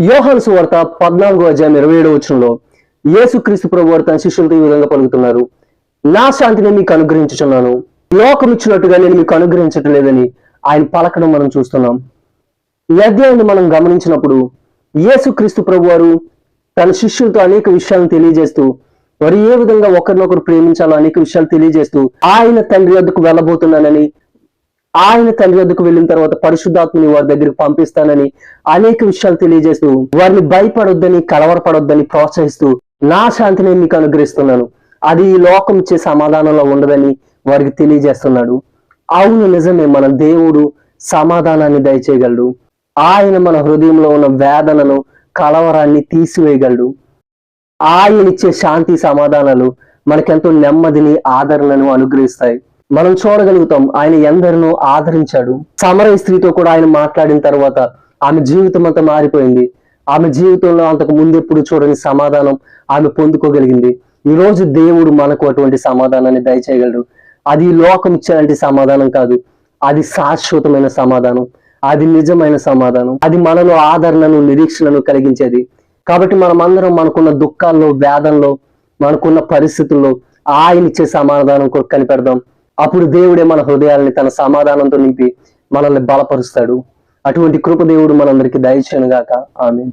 యోహాను సువార్త 14:27 యేసుక్రీస్తు ప్రభువారు తన శిష్యులతో ఈ విధంగా పలుకుతున్నారు. నా శాంతిని మీకు అనుగ్రహించుచున్నాను, లోకం ఇచ్చినట్టుగా నేను మీకు అనుగ్రహించటం లేదని ఆయన పలకడం మనం చూస్తున్నాం. ఈ అధ్యాయాన్ని మనం గమనించినప్పుడు యేసుక్రీస్తు ప్రభువారు తన శిష్యులతో అనేక విషయాలను తెలియజేస్తూ, వారు ఏ విధంగా ఒకరినొకరు ప్రేమించాలో అనేక విషయాలు తెలియజేస్తూ, ఆయన తండ్రి వద్దకు వెళ్ళబోతున్నానని, ఆయన తండ్రి వద్దకు వెళ్ళిన తర్వాత పరిశుద్ధాత్మని వారి దగ్గరికి పంపిస్తానని అనేక విషయాలు తెలియజేస్తూ, వారిని భయపడొద్దని, కలవరపడొద్దని ప్రోత్సహిస్తూ, నా శాంతిని మీకు అనుగ్రహిస్తున్నాను, అది ఈ లోకం ఇచ్చే సమాధానంలో ఉండదని వారికి తెలియజేస్తున్నాడు. అవును, నిజమే, మన దేవుడు సమాధానాన్ని దయచేయగలడు. ఆయన మన హృదయంలో ఉన్న వేదనను, కలవరాన్ని తీసివేయగలడు. ఆయన ఇచ్చే శాంతి సమాధానాలు మనకెంతో నెమ్మదిని, ఆదరణను అనుగ్రహిస్తాయి. మనం చూడగలుగుతాం, ఆయన ఎందరినో ఆదరించాడు. సమరయ స్త్రీతో కూడా ఆయన మాట్లాడిన తర్వాత ఆమె జీవితం అంతా మారిపోయింది. ఆమె జీవితంలో అంతకు ముందెప్పుడు చూడని సమాధానం ఆమె పొందుకోగలిగింది. ఈ రోజు దేవుడు మనకు అటువంటి సమాధానాన్ని దయచేయగలడు. అది లోకం ఇచ్చేలాంటి సమాధానం కాదు, అది శాశ్వతమైన సమాధానం, అది నిజమైన సమాధానం, అది మనలో ఆదరణను, నిరీక్షణను కలిగించేది. కాబట్టి మనమందరం మనకున్న దుఃఖాల్లో, వేదనలో, మనకున్న పరిస్థితుల్లో ఆయన ఇచ్చే సమాధానం కొరకు కనిపెడదాం. అప్పుడు దేవుడే మన హృదయాలని తన సమాధానంతో నింపి మనల్ని బలపరుస్తాడు. అటువంటి కృప దేవుడు మనందరికీ దయచేయను గాక. ఆమేన్.